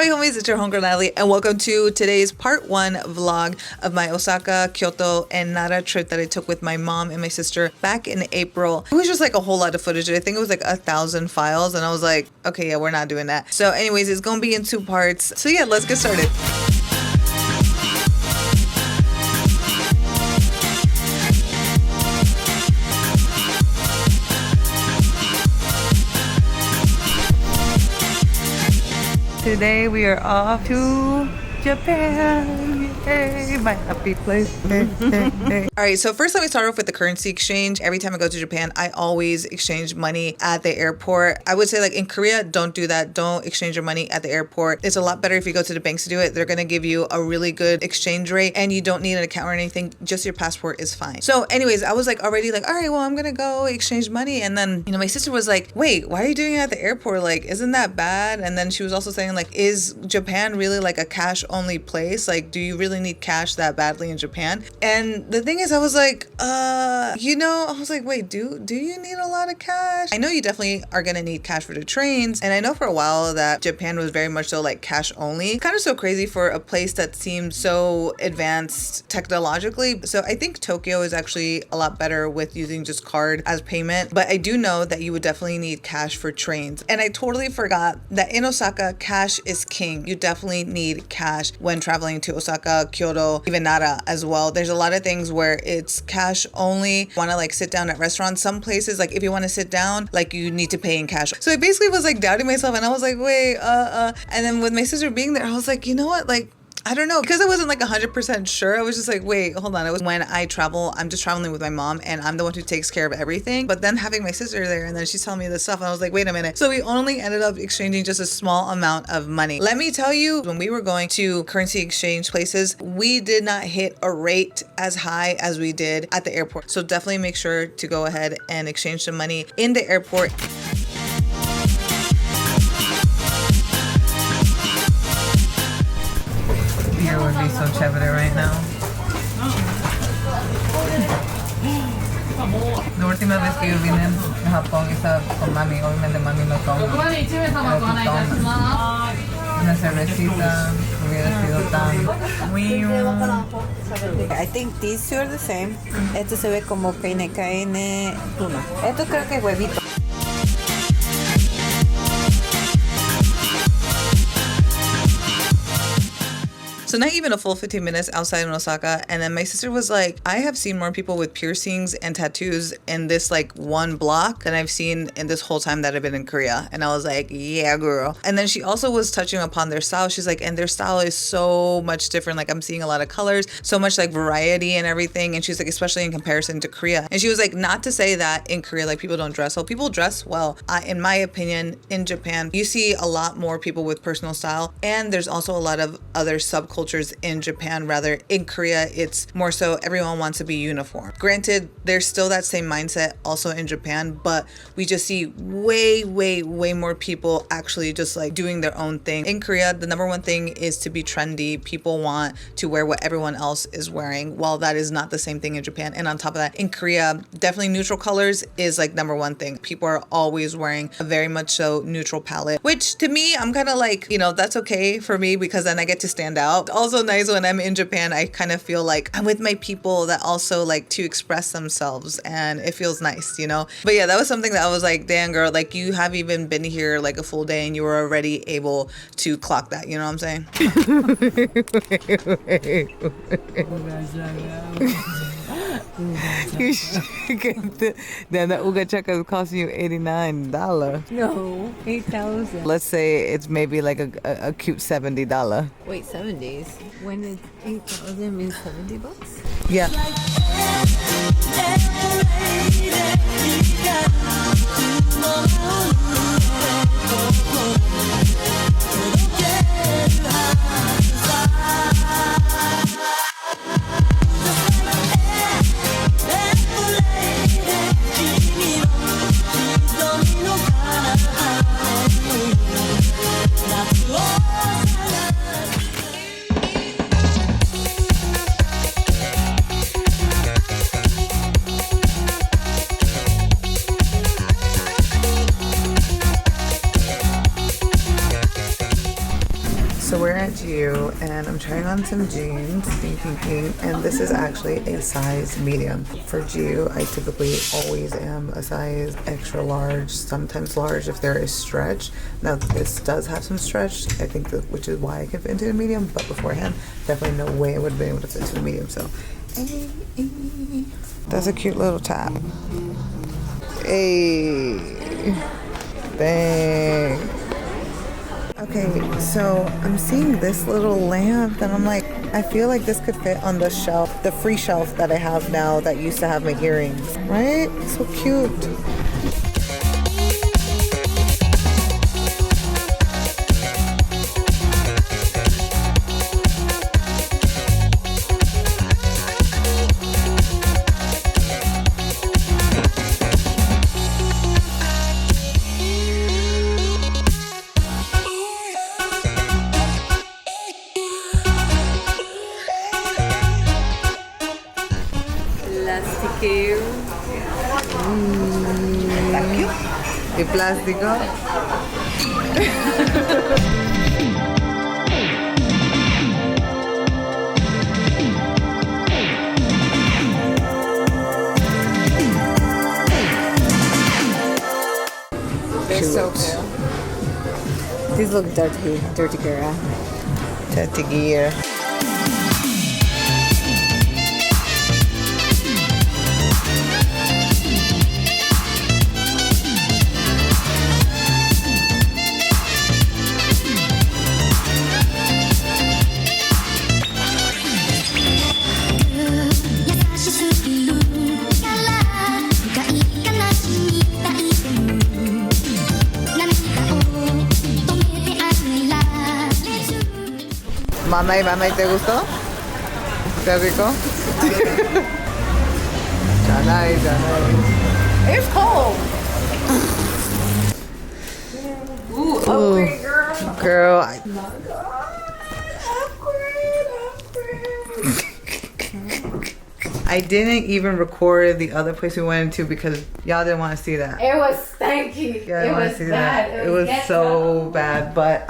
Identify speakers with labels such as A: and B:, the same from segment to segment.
A: homies, it's your homegirl Natalie, and welcome to today's part 1 vlog of my Osaka, Kyoto, and Nara trip that I took with my mom and my sister back in April. It was just like a whole lot of footage. I think it was like 1,000 files, and I was like, okay, yeah, we're not doing that. So anyways, it's gonna be in 2 parts. So yeah, let's get started. Today we are off to Japan. Yay, my happy place. All right, so first let me start off with the currency exchange. Every time I go to Japan, I always exchange money at the airport. I would say like in Korea, don't do that. Don't exchange your money at the airport. It's a lot better if you go to the banks to do it. They're gonna give you a really good exchange rate and you don't need an account or anything. Just your passport is fine. So anyways, I was like already like, all right, well, I'm gonna go exchange money. And then, my sister was like, wait, why are you doing it at the airport? Like, isn't that bad? And then she was also saying like, is Japan really like a cash only place? Like, do you really need cash that badly in Japan? And the thing is, I was like, I was like, wait, do you need a lot of cash? I know you definitely are gonna need cash for the trains, and I know for a while that Japan was very much so like cash only. Kind of so crazy for a place that seems so advanced technologically. So I think Tokyo is actually a lot better with using just card as payment, but I do know that you would definitely need cash for trains. And I totally forgot that in Osaka, cash is king. You definitely need cash when traveling to Osaka, Kyoto, even Nara as well. There's a lot of things where it's cash only. Want to like sit down at restaurants. Some places, like if you want to sit down, like you need to pay in cash. So I basically was like doubting myself, and I was like, wait, and then with my sister being there, I was like, you know what, like, I don't know, because I wasn't like 100% sure. I was just like, wait, hold on. It was when I travel, I'm just traveling with my mom and I'm the one who takes care of everything. But then having my sister there and then she's telling me this stuff, and I was like, wait a minute. So we only ended up exchanging just a small amount of money. Let me tell you, when we were going to currency exchange places, we did not hit a rate as high as we did at the airport. So definitely make sure to go ahead and exchange some money in the airport. Beer would be so chévere right now. La última vez que yo vine a Japón estaba con mami, obviamente mami no toma. Una cervecita hubiera sido tan...
B: I think these two are the same. Esto se ve como peine tuna. Esto creo que es huevito.
A: So not even a full 15 minutes outside in Osaka, and then my sister was like, I have seen more people with piercings and tattoos in this like one block than I've seen in this whole time that I've been in Korea. And I was like, yeah, girl. And then she also was touching upon their style. She's like, and their style is so much different. Like I'm seeing a lot of colors, so much like variety and everything. And she's like, especially in comparison to Korea. And she was like, not to say that in Korea, like people don't dress well. People dress well. In my opinion, in Japan, you see a lot more people with personal style. And there's also a lot of other subcultures in Japan. Rather, in Korea, it's more so everyone wants to be uniform. Granted, there's still that same mindset also in Japan, but we just see way more people actually just like doing their own thing. In Korea, the number one thing is to be trendy. People want to wear what everyone else is wearing, while that is not the same thing in Japan. And on top of that, in Korea, definitely neutral colors is like number one thing. People are always wearing a very much so neutral palette, which to me, I'm kind of like, that's okay for me because then I get to stand out. Also nice when I'm in Japan, I kind of feel like I'm with my people that also like to express themselves, and it feels nice, But yeah, that was something that I was like, damn girl, like you have even been here like a full day and you were already able to clock that, you know what I'm saying? You should get the uga chaka is costing you $89.
B: No, 8,000.
A: Let's say it's maybe like a cute $70.
B: Wait, 70s? When it's 8,000 means $70?
A: Yeah. at GU and I'm trying on some jeans, and this is actually a size medium. For GU, I typically always am a size extra large, sometimes large if there is stretch. Now this does have some stretch, I think, which is why I can fit into a medium, but beforehand, definitely no way I would have been able to fit into a medium, so. That's a cute little top. Hey, bang. Okay, so I'm seeing this little lamp and I'm like, I feel like this could fit on the shelf, the free shelf that I have now that used to have my earrings, right? So cute. De plástico.
B: They're so cool. These look dirty, dirty girl.
A: Dirty gear. Mamay, ¿te gustó? ¿Te rico? Janay.
B: It's cold. Ooh, upgrade, girl.
A: Girl. I didn't even record the other place we went into because y'all didn't want to see that.
B: It was stanky.
A: Yeah,
B: it was bad.
A: It was so bad. But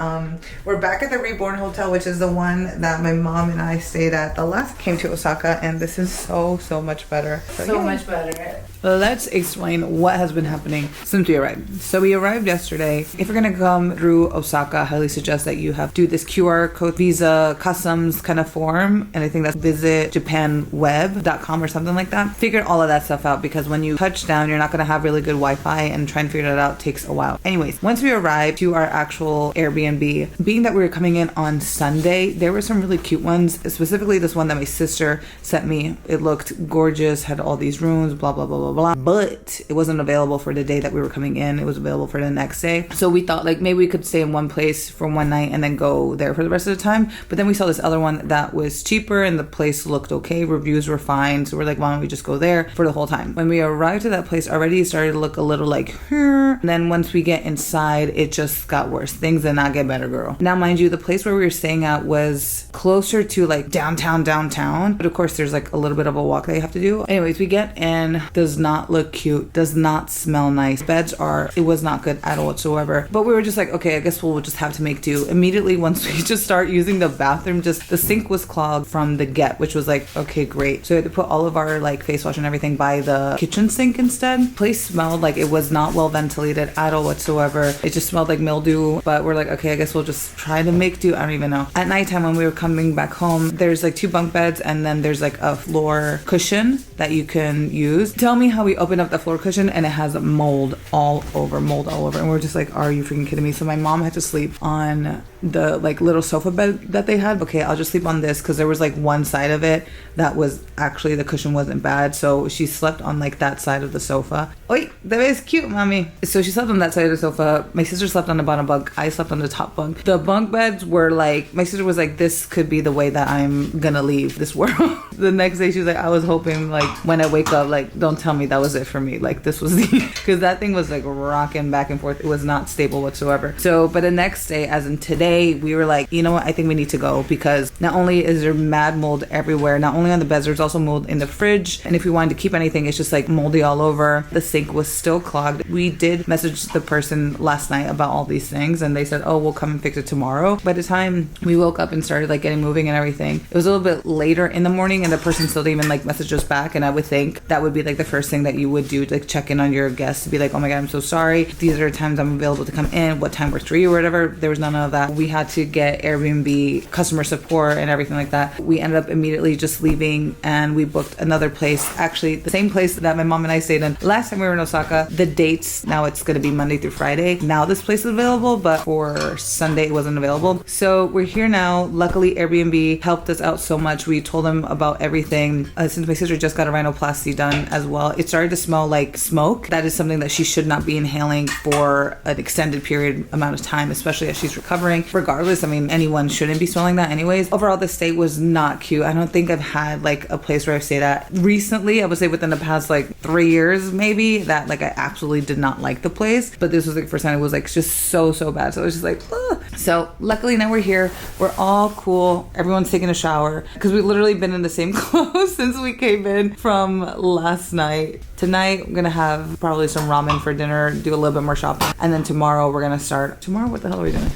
A: we're back at the Reborn Hotel, which is the one that my mom and I stayed at the last time I came to Osaka, and this is so much better.
B: So much better.
A: Let's explain what has been happening since we arrived. So we arrived yesterday. If you're gonna come through Osaka, I highly suggest that you do this QR code visa customs kind of form, and I think that's visitjapanweb.com or something like that. Figure all of that stuff out because when you touch down, you're not gonna have really good Wi-Fi, and trying to figure that out takes a while. Anyways, once we arrived to our actual Airbnb, being that we were coming in on Sunday, there were some really cute ones, specifically this one that my sister sent me. It looked gorgeous, had all these rooms, blah blah blah blah, but it wasn't available for the day that we were coming in. It was available for the next day. So we thought like maybe we could stay in one place for one night and then go there for the rest of the time. But then we saw this other one that was cheaper and the place looked okay. Reviews were fine. So we're like, why don't we just go there for the whole time? When we arrived to that place, already it started to look a little like, and then once we get inside, it just got worse. Things did not get better, girl. Now, mind you, the place where we were staying at was closer to like downtown. But of course, there's like a little bit of a walk that you have to do. Anyways, we get in, does not look cute, does not smell nice. It was not good at all whatsoever. But we were just like, okay, I guess we'll just have to make do. Immediately, once we just start using the bathroom, just the sink was clogged from the get, which was like, okay, great. So we had to put all of our like face wash and everything by the kitchen sink instead. Place smelled like it was not well ventilated at all whatsoever. It just smelled like mildew, but we're like, okay, I guess we'll just try to make do. I don't even know. At nighttime when we were coming back home, there's like 2 bunk beds and then there's like a floor cushion that you can use. Tell me how we opened up the floor cushion and it has mold all over. And we're just like, are you freaking kidding me? So my mom had to sleep on the like little sofa bed that they had. Okay, I'll just sleep on this because there was like one side of it that was actually, the cushion wasn't bad, so she slept on like that side of the sofa. Oi, that is cute, mommy. So she slept on that side of the sofa. My sister slept on the bottom bunk. I slept on the top bunk. The bunk beds were like, my sister was like, this could be the way that I'm gonna leave this world. The next day she was like, I was hoping like when I wake up, like don't tell me that was it for me, like this was the because that thing was like rocking back and forth. It was not stable whatsoever. So but the next day, as in today, we were like, you know what, I think we need to go because not only is there mad mold everywhere, not only on the beds, there's also mold in the fridge. And if we wanted to keep anything, it's just like moldy all over. The sink was still clogged. We did message the person last night about all these things, and they said, oh, we'll come and fix it tomorrow. By the time we woke up and started like getting moving and everything, it was a little bit later in the morning, and the person still didn't even like message us back. And I would think that would be like the first thing that you would do, like check in on your guests to be like, oh my God, I'm so sorry. These are times I'm available to come in. What time works for you or whatever. There was none of that. We had to get Airbnb customer support and everything like that. We ended up immediately just leaving, and we booked another place, actually the same place that my mom and I stayed in last time we were in Osaka. The dates, now it's going to be Monday through Friday. Now this place is available, but for Sunday it wasn't available. So we're here now. Luckily Airbnb helped us out so much. We told them about everything. Since my sister just got a rhinoplasty done as well, it started to smell like smoke. That is something that she should not be inhaling for an extended period amount of time, especially as she's recovering. Regardless, I mean, anyone shouldn't be smelling that anyways. Overall, the stay was not cute. I don't think I've had like a place where I've stayed at recently, I would say within the past like 3 years maybe, that like I absolutely did not like the place. But this was like the first time it was like just so bad. So it was just like, ugh. So luckily now we're here. We're all cool. Everyone's taking a shower because we've literally been in the same clothes since we came in from last night. Tonight I'm gonna have probably some ramen for dinner, do a little bit more shopping, and then tomorrow we're gonna start. Tomorrow, what the hell are we doing?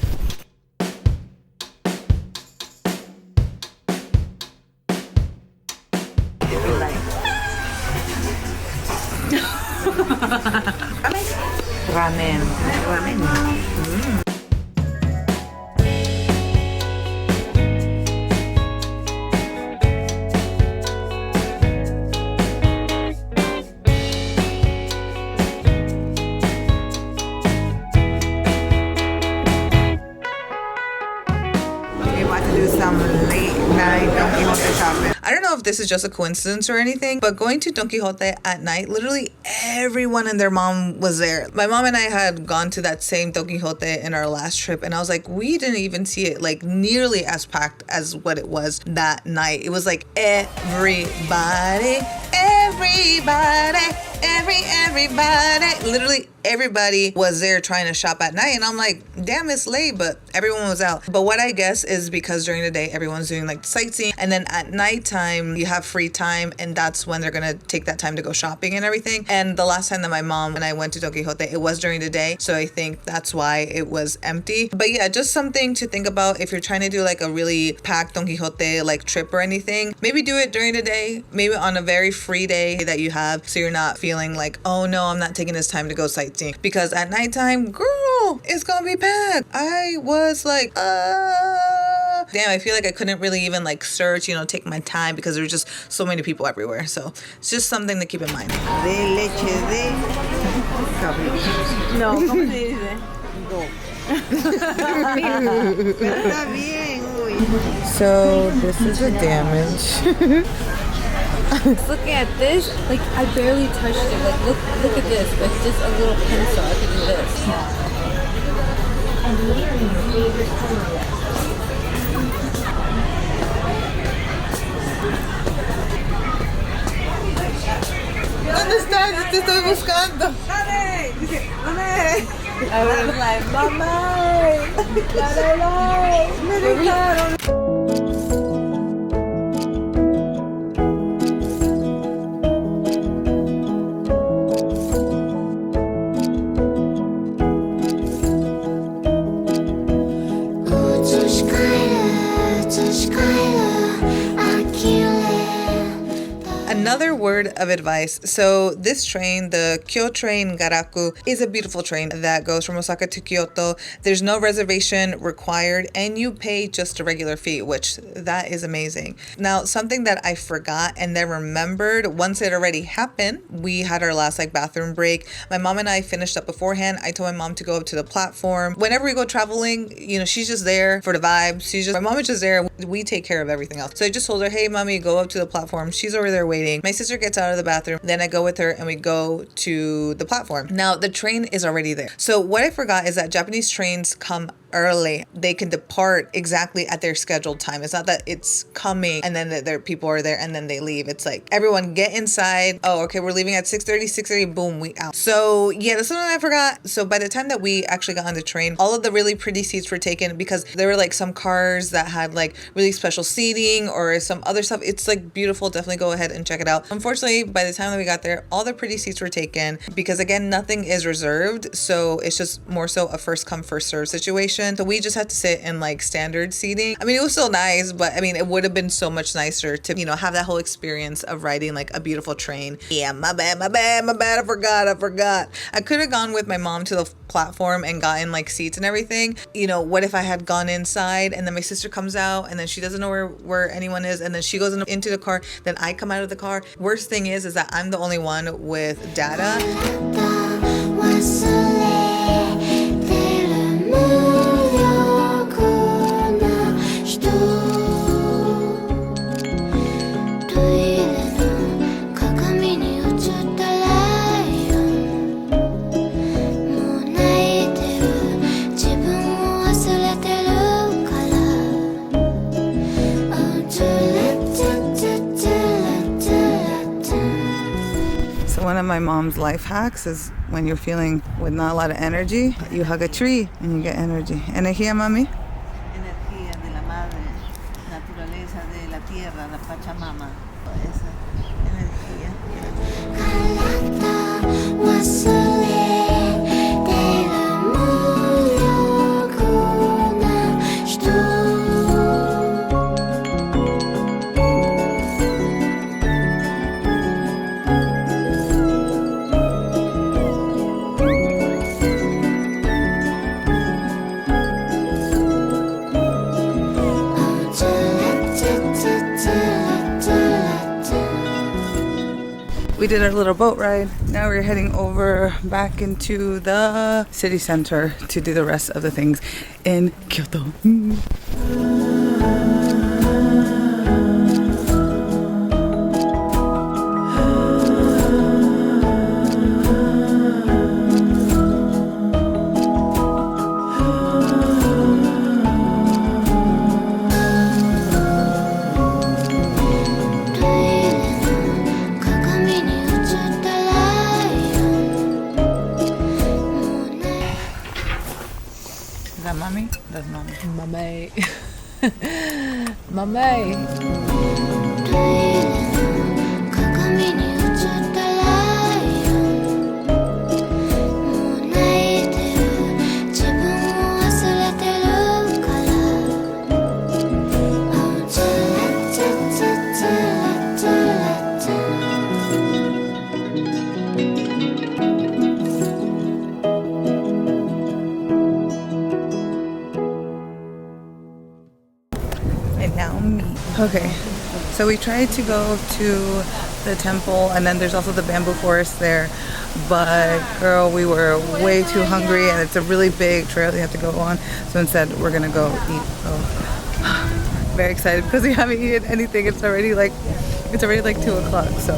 B: Ramen. We want to do some late night Don Quixote shopping.
A: I don't know if this is just a coincidence or anything, but going to Don Quixote at night, literally everyone and their mom was there. My mom and I had gone to that same Don Quixote in our last trip, and I was like, we didn't even see it like nearly as packed as what it was that night. It was like everybody, literally everybody was there trying to shop at night, and I'm like, damn, it's late, but everyone was out. But what I guess is because during the day everyone's doing like sightseeing, and then at nighttime you have free time, and that's when they're gonna take that time to go shopping and everything. And the last time that my mom and I went to Don Quixote, it was during the day, so I think that's why it was empty. But yeah, just something to think about if you're trying to do like a really packed Don Quixote like trip or anything. Maybe do it during the day, maybe on a very free day that you have, so you're not feeling like, oh no, I'm not taking this time to go sightseeing. Because at nighttime, girl, it's gonna be packed. I was like, damn, I feel like I couldn't really even like search, you know, take my time because there were just so many people everywhere. So it's just something to keep in mind.
B: De leche de cabrito. No, ¿cómo se dice? Go. Pero está bien, uy.
A: So this is the damage.
C: Looking at this, like I barely touched it. Like look at this. It's just a little pencil. I could do this.
A: ¿Dónde estás? Te estoy buscando.
B: ¡Mame! Dice, ¡mame!
C: I was like, Mama, me dejaron.
A: Another word of advice. So this train, the Kyo train Garaku, is a beautiful train that goes from Osaka to Kyoto. There's no reservation required, and you pay just a regular fee, which that is amazing. Now, something that I forgot and then remembered once it already happened, we had our last like bathroom break. My mom and I finished up beforehand. I told my mom to go up to the platform. Whenever we go traveling, you know, she's just there for the vibes. My mom is just there. We take care of everything else. So I just told her, hey, mommy, go up to the platform. She's over there waiting. My sister gets out of the bathroom. Then I go with her and we go to the platform. Now, the train is already there. So what I forgot is that Japanese trains come early, they can depart exactly at their scheduled time. It's not that it's coming and then their people are there and then they leave. It's like everyone get inside. Oh, okay, we're leaving at 6:30, boom, we out. So yeah, that's something I forgot. So by the time that we actually got on the train, all of the really pretty seats were taken because there were like some cars that had like really special seating or some other stuff. It's like beautiful. Definitely go ahead and check it out. Unfortunately, by the time that we got there, all the pretty seats were taken because again, nothing is reserved. So it's just more so a first come, first serve situation. So we just had to sit in like standard seating. I mean, it was still nice, but I mean, it would have been so much nicer to, you know, have that whole experience of riding like a beautiful train. Yeah, my bad. I forgot. I could have gone with my mom to the platform and gotten like seats and everything. You know, what if I had gone inside and then my sister comes out and then she doesn't know where anyone is and then she goes into the car, then I come out of the car. Worst thing is that I'm the only one with data. One of my mom's life hacks is when you're feeling with not a lot of energy, you hug a tree and you get energy. Energía, mami?
B: Energía de la madre, naturaleza de la tierra, la Pachamama. Esa energía.
A: We did our little boat ride. Now we're heading over back into the city center to do the rest of the things in Kyoto. Is that mommy? That's mommy.
C: Mamay.
A: And now me. Okay, so we tried to go to the temple and then there's also the bamboo forest there, but girl, we were way too hungry and it's a really big trail you have to go on, so instead we're gonna go eat. So very excited because we haven't eaten anything. It's already like 2 o'clock, so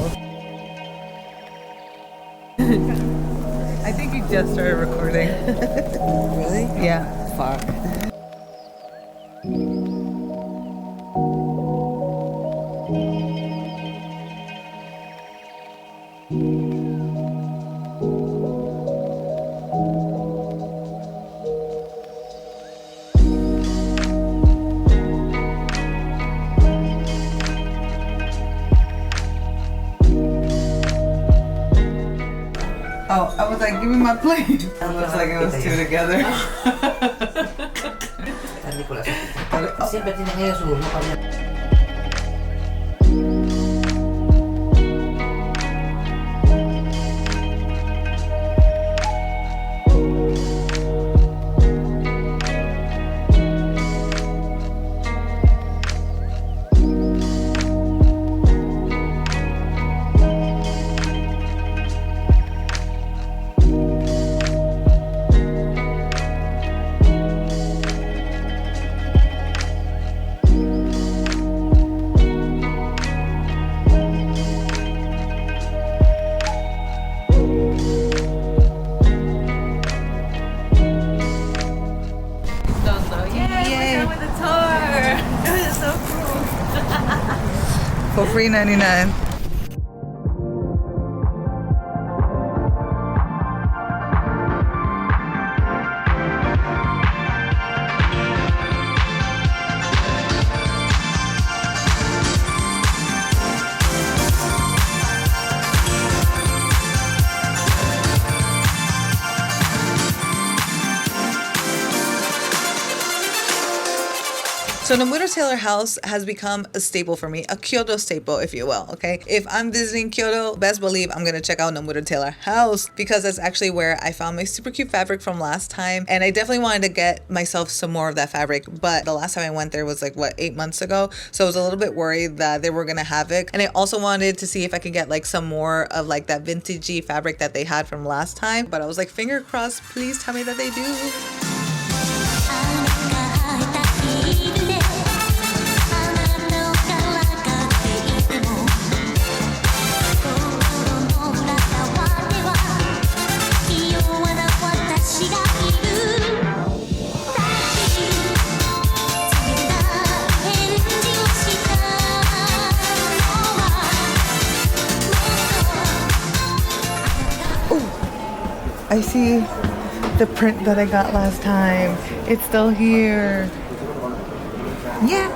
A: I think you just started recording.
B: Really?
A: Yeah.
B: Fuck.
A: Oh, I was like, give me my plate. It looks like it was two together.
D: Siempre tienen ellos su ropa bien.
A: for free 99. So Nomura Taylor House has become a staple for me, a Kyoto staple, if you will, okay? If I'm visiting Kyoto, best believe I'm gonna check out Nomura Taylor House because that's actually where I found my super cute fabric from last time. And I definitely wanted to get myself some more of that fabric, but the last time I went there was like, what, 8 months ago? So I was a little bit worried that they were gonna have it. And I also wanted to see if I could get like some more of like that vintagey fabric that they had from last time. But I was like, finger crossed, please tell me that they do. I see the print that I got last time. It's still here. Yes.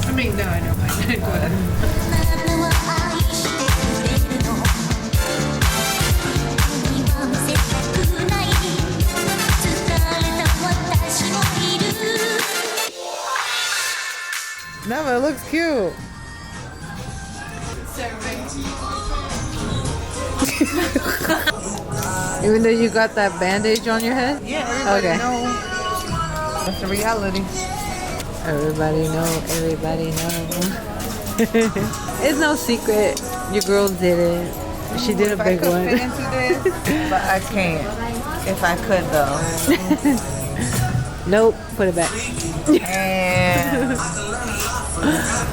C: I mean, no, I don't mind. Go ahead.
A: No, but it looks cute.
C: Even though you got that bandage on your head?
A: Yeah, everybody
C: Okay.
A: knows. That's the reality.
C: Everybody know, everybody know. It's no secret. Your girl did it. She did a
A: If
C: big
A: I could
C: one.
A: fit into this, but I can't. If I could though.
C: Nope, put it back.
A: And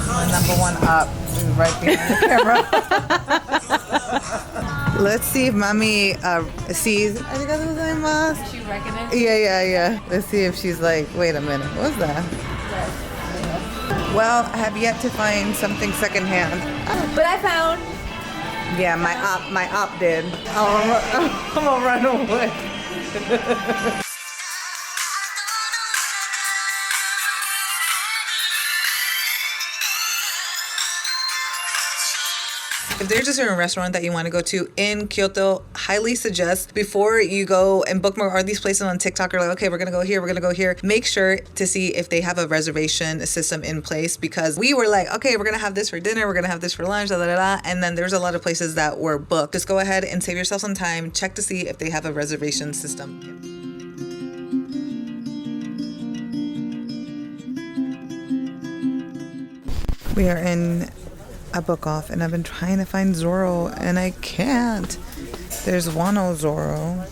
A: my number one up is right behind the camera. Let's see if mommy sees. Arigatou gozaimasu.
C: She recognized.
A: Yeah. Let's see if she's like, wait a minute, what's that? Well, I have yet to find something secondhand.
C: But I found.
A: Yeah, my op did. I'm gonna run away. If there's a certain restaurant that you want to go to in Kyoto, highly suggest before you go and bookmark all these places on TikTok are like, okay, we're gonna go here, make sure to see if they have a reservation system in place, because we were like, okay, we're gonna have this for dinner, we're gonna have this for lunch, and then there's a lot of places that were booked. Just go ahead and save yourself some time, check to see if they have a reservation system. We are in a book off and I've been trying to find Zoro and I can't. There's Wano Zoro,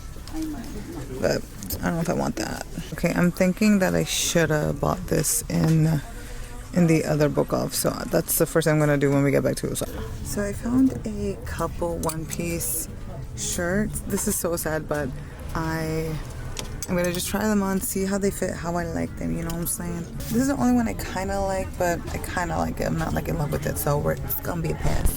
A: but I don't know if I want that. Okay, I'm thinking that I should have bought this in the other book off, so that's the first thing I'm gonna do when we get back to Osaka. So I found a couple one-piece shirts. This is so sad, but I'm gonna just try them on, see how they fit, how I like them, you know what I'm saying? This is the only one I kind of like, but I kind of like it. I'm not like in love with it, so it's gonna be a pass.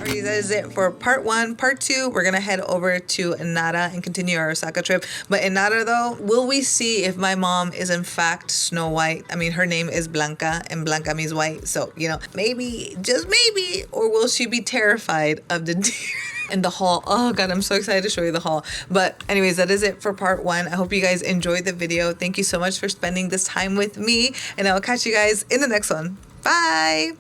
A: Are you that is it for part 1. Part 2, we're gonna head over to Nara and continue our Osaka trip. But in Nara though, will we see if my mom is in fact Snow White? I mean, her name is Blanca and Blanca means white. So, you know, maybe, just maybe, or will she be terrified of the deer? In the hall. Oh god, I'm so excited to show you the hall. But anyways, that is it for part 1. I hope you guys enjoyed the video. Thank you so much for spending this time with me, and I'll catch you guys in the next one. Bye.